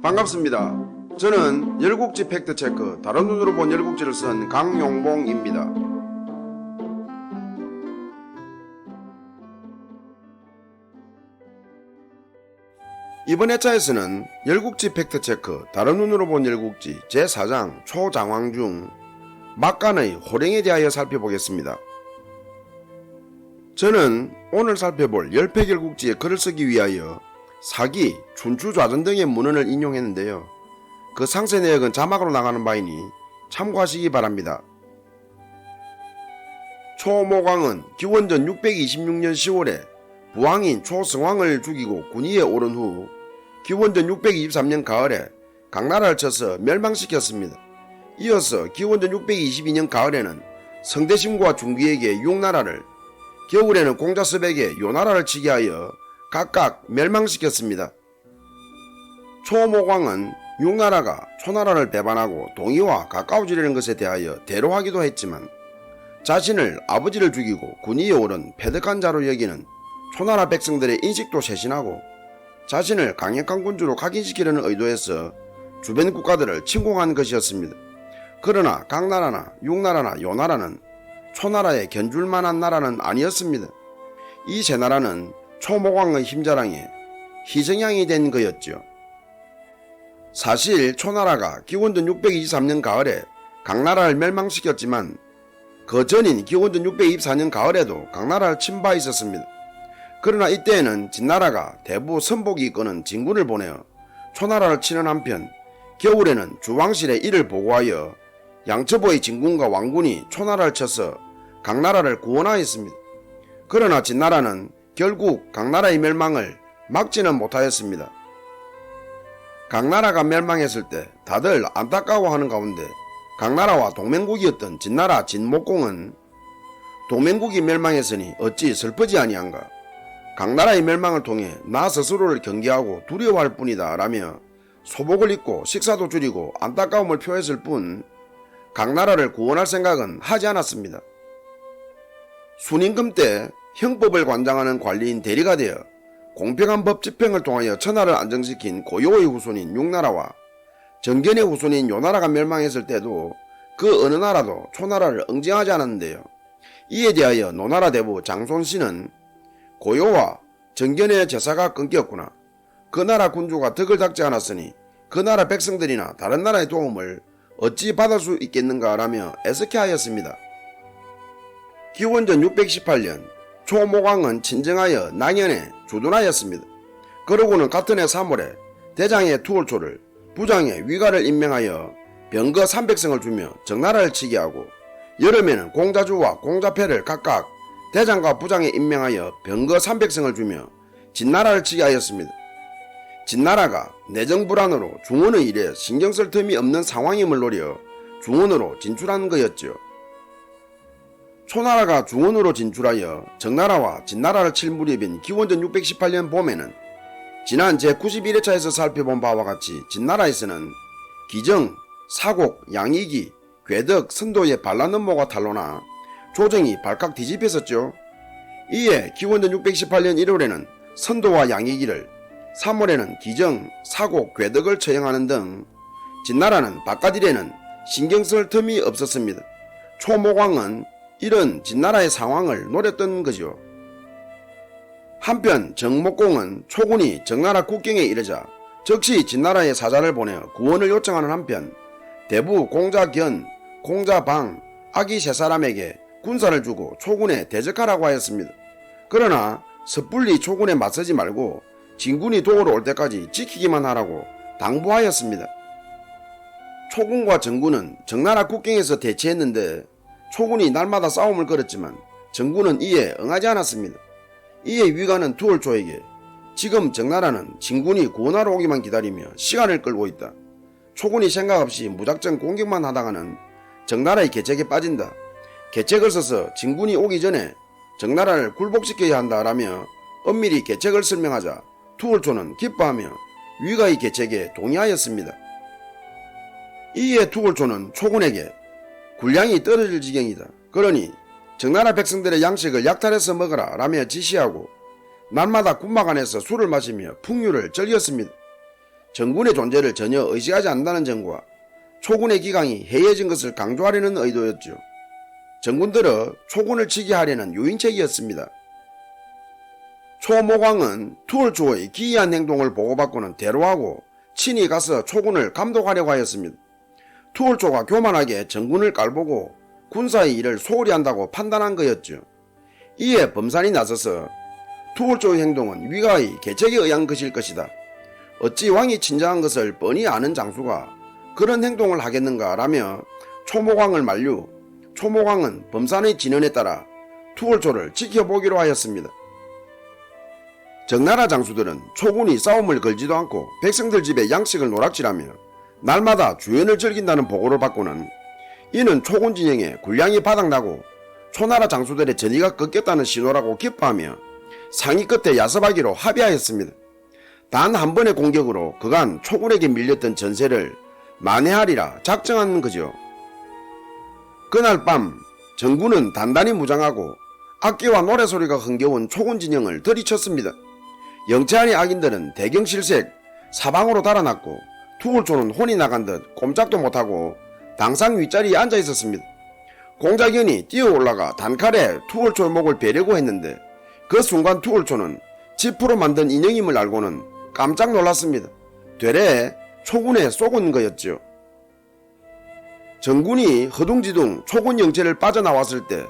반갑습니다. 저는 열국지 팩트체크 다른 눈으로 본 열국지를 쓴 강용봉입니다. 이번 회차에서는 열국지 팩트체크 다른 눈으로 본 열국지 제4장 초장황 중 막간의 호랭에 대하여 살펴보겠습니다. 저는 오늘 살펴볼 열패열국지의 글을 쓰기 위하여 사기, 춘추좌전 등의 문헌을 인용했는데요. 그 상세 내역은 자막으로 나가는 바이니 참고하시기 바랍니다. 초모광은 기원전 626년 10월에 부왕인 초승왕을 죽이고 군위에 오른 후 기원전 623년 가을에 강나라를 쳐서 멸망시켰습니다. 이어서 기원전 622년 가을에는 성대심과 중귀에게 6나라를, 겨울에는 공자섭에게 요나라를 치게 하여 각각 멸망시켰습니다. 초모광은 6나라가 초나라를 배반하고 동의와 가까워지려는 것에 대하여 대로하기도 했지만 자신을 아버지를 죽이고 군위에 오른 패득한 자로 여기는 초나라 백성들의 인식도 쇄신하고 자신을 강력한 군주로 각인시키려는 의도에서 주변 국가들을 침공한 것이었습니다. 그러나 각나라나 6나라나 요나라는 초나라에 견줄만한 나라는 아니었습니다. 이 세 나라는 초모광의 힘자랑에 희생양이 된 거였죠. 사실 초나라가 기원전 623년 가을에 강나라를 멸망시켰지만 그 전인 기원전 624년 가을에도 강나라를 친 바 있었습니다. 그러나 이때에는 진나라가 대부 선복이 이끄는 진군을 보내어 초나라를 치는 한편 겨울에는 주왕실에 이를 보고하여 양처보의 진군과 왕군이 초나라를 쳐서 강나라를 구원하였습니다. 그러나 진나라는 결국 강나라의 멸망을 막지는 못하였습니다. 강나라가 멸망했을 때 다들 안타까워하는 가운데 강나라와 동맹국이었던 진나라 진목공은 동맹국이 멸망했으니 어찌 슬프지 아니한가, 강나라의 멸망을 통해 나 스스로를 경계하고 두려워할 뿐이다 라며 소복을 입고 식사도 줄이고 안타까움을 표했을 뿐 강나라를 구원할 생각은 하지 않았습니다. 순임금 때 형법을 관장하는 관리인 대리가 되어 공평한 법 집행을 통하여 천하를 안정시킨 고요의 후손인 6나라와 정견의 후손인 요나라가 멸망했을 때도 그 어느 나라도 초나라를 응징하지 않았는데요. 이에 대하여 노나라 대부 장손씨는 고요와 정견의 제사가 끊겼구나, 그 나라 군주가 덕을 닦지 않았으니 그 나라 백성들이나 다른 나라의 도움을 어찌 받을 수 있겠는가 라며 애석해하였습니다. 기원전 618년 초모광은 친정하여 낙연에 주둔하였습니다. 그러고는 같은 해 3월에 대장의 투월초를, 부장의 위가를 임명하여 병거 300성을 주며 정나라를 치게 하고 여름에는 공자주와 공자패를 각각 대장과 부장에 임명하여 병거 300성을 주며 진나라를 치게 하였습니다. 진나라가 내정불안으로 중원의 일에 신경쓸 틈이 없는 상황임을 노려 중원으로 진출한 거였죠. 초나라가 중원으로 진출하여 정나라와 진나라를 칠 무렵인 기원전 618년 봄에는 지난 제91회차에서 살펴본 바와 같이 진나라에서는 기정, 사곡, 양이기, 괴덕, 선도의 반란음모가 탄로나 조정이 발칵 뒤집혔었죠. 이에 기원전 618년 1월에는 선도와 양이기를, 3월에는 기정, 사곡, 괴덕을 처형하는 등 진나라는 바깥일에는 신경쓸 틈이 없었습니다. 초모광은 이런 진나라의 상황을 노렸던 거죠. 한편 정목공은 초군이 정나라 국경에 이르자 즉시 진나라의 사자를 보내어 구원을 요청하는 한편 대부 공자견, 공자방, 아기 세 사람에게 군사를 주고 초군에 대적하라고 하였습니다. 그러나 섣불리 초군에 맞서지 말고 진군이 도우러 올 때까지 지키기만 하라고 당부하였습니다. 초군과 정군은 정나라 국경에서 대치했는데 초군이 날마다 싸움을 걸었지만 정군은 이에 응하지 않았습니다. 이에 위가는 투월초에게 지금 정나라는 진군이 구원하러 오기만 기다리며 시간을 끌고 있다, 초군이 생각 없이 무작정 공격만 하다가는 정나라의 계책에 빠진다, 계책을 써서 진군이 오기 전에 정나라를 굴복시켜야 한다 라며 엄밀히 계책을 설명하자 투월초는 기뻐하며 위가의 계책에 동의하였습니다. 이에 투월초는 초군에게 군량이 떨어질 지경이다, 그러니 정나라 백성들의 양식을 약탈해서 먹어라 라며 지시하고 날마다 군막 안에서 술을 마시며 풍류를 즐겼습니다. 정군의 존재를 전혀 의식하지 않는다는 점과 초군의 기강이 해이해진 것을 강조하려는 의도였죠. 정군들은 초군을 치게 하려는 유인책이었습니다. 초모광은 투월초의 기이한 행동을 보고받고는 대로하고 친히 가서 초군을 감독하려고 하였습니다. 투월초가 교만하게 정군을 깔보고 군사의 일을 소홀히 한다고 판단한 거였죠. 이에 범산이 나서서 투월초의 행동은 위가의 계책에 의한 것일 것이다. 어찌 왕이 친정한 것을 뻔히 아는 장수가 그런 행동을 하겠는가 라며 초모광을 만류, 초모광은 범산의 진언에 따라 투월초를 지켜보기로 하였습니다. 정나라 장수들은 초군이 싸움을 걸지도 않고 백성들 집에 양식을 노락질하며 날마다 주연을 즐긴다는 보고를 받고는 이는 초군 진영에 군량이 바닥나고 초나라 장수들의 전의가 꺾였다는 신호라고 기뻐하며 상의 끝에 야습하기로 합의하였습니다. 단 한 번의 공격으로 그간 초군에게 밀렸던 전세를 만회하리라 작정한 거죠. 그날 밤 정군은 단단히 무장하고 악기와 노래소리가 흥겨운 초군 진영을 들이쳤습니다. 영체한의 악인들은 대경실색 사방으로 달아났고 투월초는 혼이 나간 듯 꼼짝도 못하고 당상 윗자리에 앉아 있었습니다. 공자견이 뛰어올라가 단칼에 투월초의 목을 베려고 했는데 그 순간 투월초는 지프로 만든 인형임을 알고는 깜짝 놀랐습니다. 되레 초군에 쏘은 거였죠. 정군이 허둥지둥 초군 영체를 빠져나왔을 때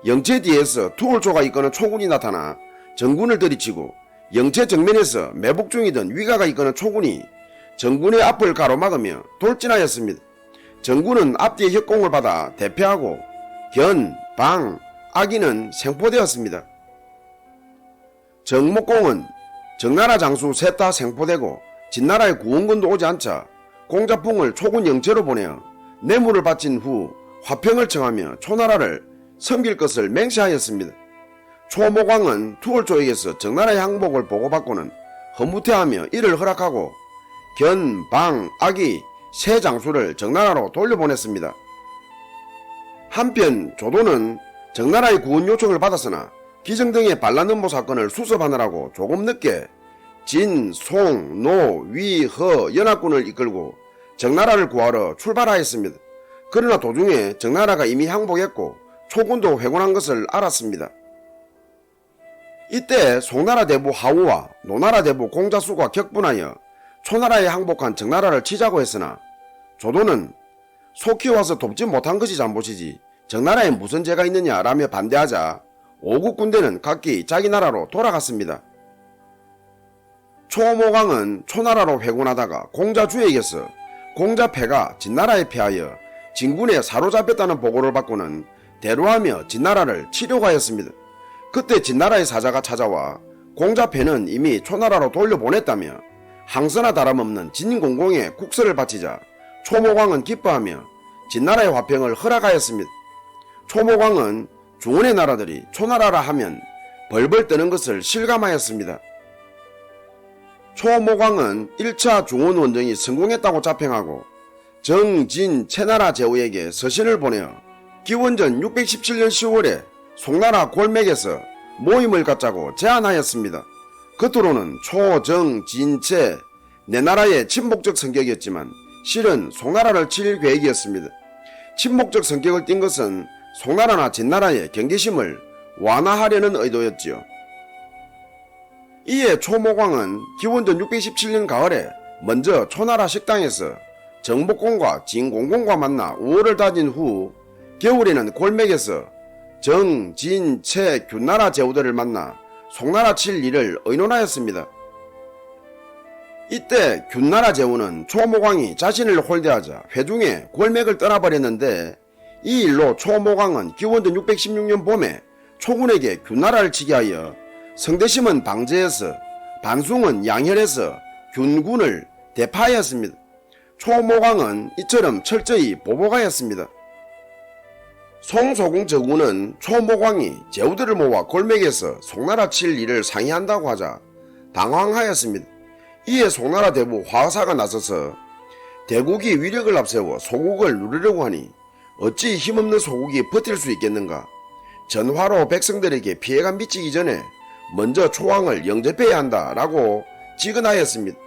영체 뒤에서 투월초가 이끄는 초군이 나타나 정군을 들이치고 영체 정면에서 매복 중이던 위가가 이끄는 초군이 정군의 앞을 가로막으며 돌진하였습니다. 정군은 앞뒤의 협공을 받아 대패하고 견, 방, 악인은 생포되었습니다. 정목공은 정나라 장수 셋 다 생포되고 진나라의 구원군도 오지 않자 공자풍을 초군 영체로 보내어 뇌물을 바친 후 화평을 청하며 초나라를 섬길 것을 맹세하였습니다. 초모광은 투월초에게서 정나라의 항복을 보고받고는 허무태하며 이를 허락하고 견, 방, 악이 세 장수를 정나라로 돌려보냈습니다. 한편 조도는 정나라의 구원 요청을 받았으나 기정등의 반란음모 사건을 수습하느라고 조금 늦게 진, 송, 노, 위, 허 연합군을 이끌고 정나라를 구하러 출발하였습니다. 그러나 도중에 정나라가 이미 항복했고 초군도 회군한 것을 알았습니다. 이때 송나라 대부 하우와 노나라 대부 공자수가 격분하여 초나라에 항복한 정나라를 치자고 했으나 조도는 속히 와서 돕지 못한 것이 잘못이지 정나라에 무슨 죄가 있느냐라며 반대하자 오국 군대는 각기 자기 나라로 돌아갔습니다. 초모광은 초나라로 회군하다가 공자주에게서 공자패가 진나라에 패하여 진군에 사로잡혔다는 보고를 받고는 대로하며 진나라를 치려고 하였습니다. 그때 진나라의 사자가 찾아와 공자패는 이미 초나라로 돌려보냈다며 항서나 다름없는 진공공에 국서를 바치자 초모광은 기뻐하며 진나라의 화평을 허락하였습니다. 초모광은 중원의 나라들이 초나라라 하면 벌벌 떠는 것을 실감하였습니다. 초모광은 1차 중원원정이 성공했다고 자평하고 정, 진, 채나라 제후에게 서신을 보내어 기원전 617년 10월에 송나라 골맥에서 모임을 갖자고 제안하였습니다. 겉으로는 초, 정, 진, 채 네 나라의 친목적 성격이었지만 실은 송나라를 칠 계획이었습니다. 친목적 성격을 띈 것은 송나라나 진나라의 경계심을 완화하려는 의도였지요. 이에 초모광은 기원전 617년 가을에 먼저 초나라 식당에서 정복공과 진공공과 만나 우호를 다진 후 겨울에는 골맥에서 정, 진, 채, 균나라 제후들을 만나 송나라 칠 일을 의논하였습니다. 이때 균나라 제후는 초모광이 자신을 홀대하자 회중에 골맥을 떠나버렸는데 이 일로 초모광은 기원전 616년 봄에 초군에게 균나라를 치게 하여 성대심은 방제에서 반숭은 양혈에서 균군을 대파하였습니다. 초모광은 이처럼 철저히 보복하였습니다. 송소궁 저군은 초모광이 제후들을 모아 골맥에서 송나라 칠 일을 상의한다고 하자 당황하였습니다. 이에 송나라 대부 화사가 나서서 대국이 위력을 앞세워 소국을 누르려고 하니 어찌 힘없는 소국이 버틸 수 있겠는가. 전화로 백성들에게 피해가 미치기 전에 먼저 초왕을 영접해야 한다라고 지근하였습니다.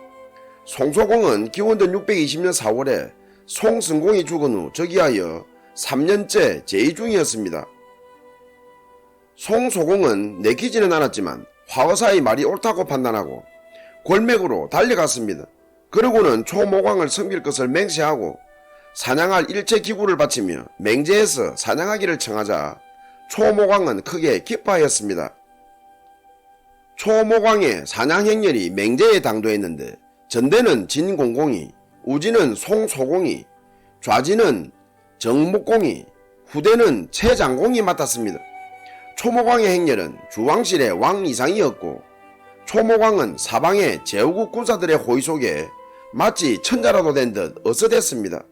송소공은 기원전 620년 4월에 송승공이 죽은 후 즉위하여 3년째 제위 중이었습니다. 송소공은 내키지는 않았지만 화의사의 말이 옳다고 판단하고 골맥으로 달려갔습니다. 그러고는 초모광을 섬길 것을 맹세하고 사냥할 일체 기구를 바치며 맹제해서 사냥하기를 청하자 초모광은 크게 기뻐하였습니다. 초모광의 사냥 행렬이 맹제에 당도했는데 전대는 진공공이, 우지는 송소공이, 좌지는 정목공이, 후대는 최장공이 맡았습니다. 초모광의 행렬은 주왕실의 왕 이상이었고 초모광은 사방의 제후국 군사들의 호의 속에 마치 천자라도 된 듯 어서댔습니다.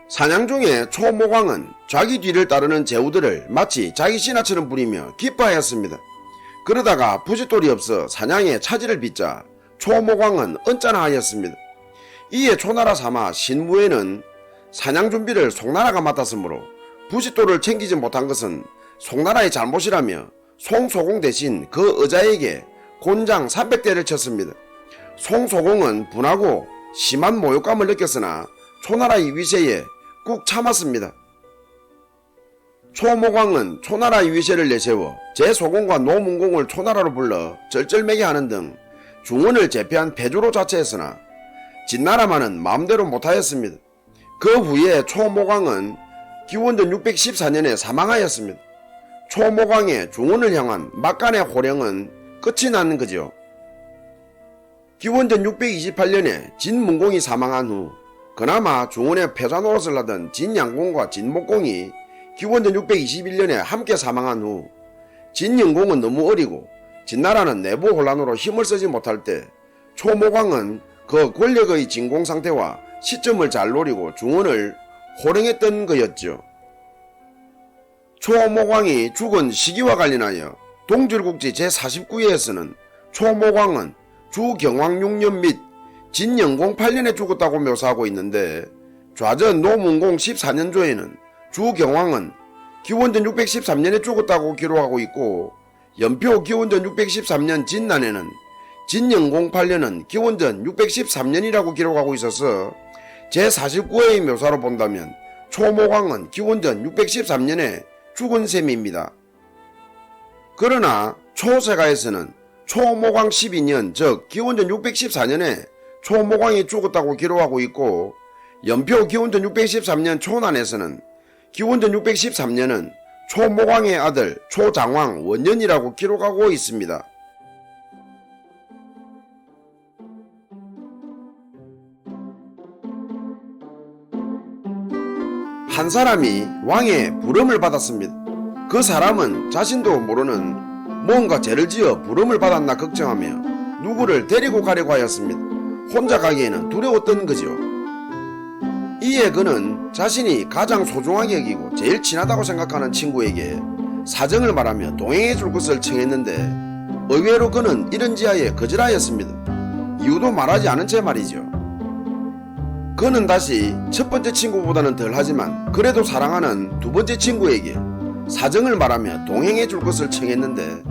사냥 중에 초모광은 자기 뒤를 따르는 제후들을 마치 자기 신하처럼 부리며 기뻐하였습니다. 그러다가 부싯돌이 없어 사냥에 차질을 빚자 초모광은 언짢아하였습니다. 이에 초나라 사마 신무에는 사냥 준비를 송나라가 맡았으므로 부싯돌을 챙기지 못한 것은 송나라의 잘못이라며 송소공 대신 그 의자에게 곤장 300대를 쳤습니다. 송소공은 분하고 심한 모욕감을 느꼈으나 초나라의 위세에 꾹 참았습니다. 초모광은 초나라의 위세를 내세워 제소공과 노문공을 초나라로 불러 절절매게 하는 등 중원을 제패한 패주로 자처했으나 진나라만은 마음대로 못하였습니다. 그 후에 초모광은 기원전 614년에 사망하였습니다. 초모광의 중원을 향한 막간의 호령은 끝이 나는 거죠. 기원전 628년에 진문공이 사망한 후 그나마 중원의 패자 노릇을 하던 진양공과 진목공이 기원전 621년에 함께 사망한 후 진영공은 너무 어리고 진나라는 내부 혼란으로 힘을 쓰지 못할 때 초모광은 그 권력의 진공 상태와 시점을 잘 노리고 중원을 호령했던 거였죠. 초모광이 죽은 시기와 관련하여 동질국지 제49회에서는 초모광은 주경왕 6년 및 진영공 8년에 죽었다고 묘사하고 있는데 좌전 노문공 14년조에는 주경왕은 기원전 613년에 죽었다고 기록하고 있고 연표 기원전 613년 진난에는 진영공 8년은 기원전 613년이라고 기록하고 있어서 제49회의 묘사로 본다면 초모광은 기원전 613년에 죽은 셈입니다. 그러나 초세가에서는 초모광 12년 즉 기원전 614년에 초모광이 죽었다고 기록하고 있고 연표 기원전 613년 초난에서는 기원전 613년은 초모광의 아들 초장왕 원년이라고 기록하고 있습니다. 한 사람이 왕의 부름을 받았습니다. 그 사람은 자신도 모르는 뭔가 죄를 지어 부름을 받았나 걱정하며 누구를 데리고 가려고 하였습니다. 혼자 가기에는 두려웠던 거죠. 이에 그는 자신이 가장 소중하게 여기고 제일 친하다고 생각하는 친구에게 사정을 말하며 동행해 줄 것을 청했는데 의외로 그는 이런 지하에 거절하였습니다. 이유도 말하지 않은 채 말이죠. 그는 다시 첫 번째 친구보다는 덜하지만 그래도 사랑하는 두 번째 친구에게 사정을 말하며 동행해 줄 것을 청했는데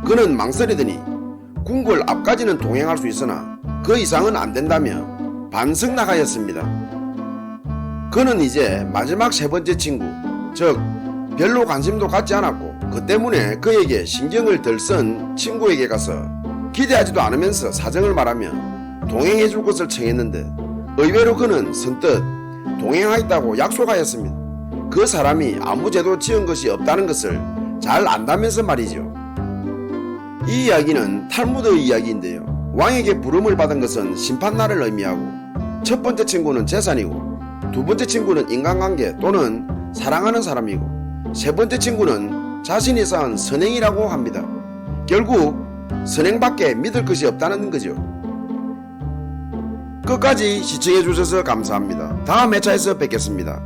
그는 망설이더니 궁궐 앞까지는 동행할 수 있으나 그 이상은 안 된다며 반승낙하였습니다. 그는 이제 마지막 세 번째 친구, 즉 별로 관심도 갖지 않았고 그 때문에 그에게 신경을 덜 쓴 친구에게 가서 기대하지도 않으면서 사정을 말하며 동행해 줄 것을 청했는데 의외로 그는 선뜻 동행하겠다고 약속하였습니다. 그 사람이 아무 죄도 지은 것이 없다는 것을 잘 안다면서 말이죠. 이 이야기는 탈무드의 이야기인데요. 왕에게 부름을 받은 것은 심판날을 의미하고 첫 번째 친구는 재산이고 두 번째 친구는 인간관계 또는 사랑하는 사람이고 세 번째 친구는 자신이 쌓은 선행이라고 합니다. 결국 선행밖에 믿을 것이 없다는 거죠. 끝까지 시청해 주셔서 감사합니다. 다음 회차에서 뵙겠습니다.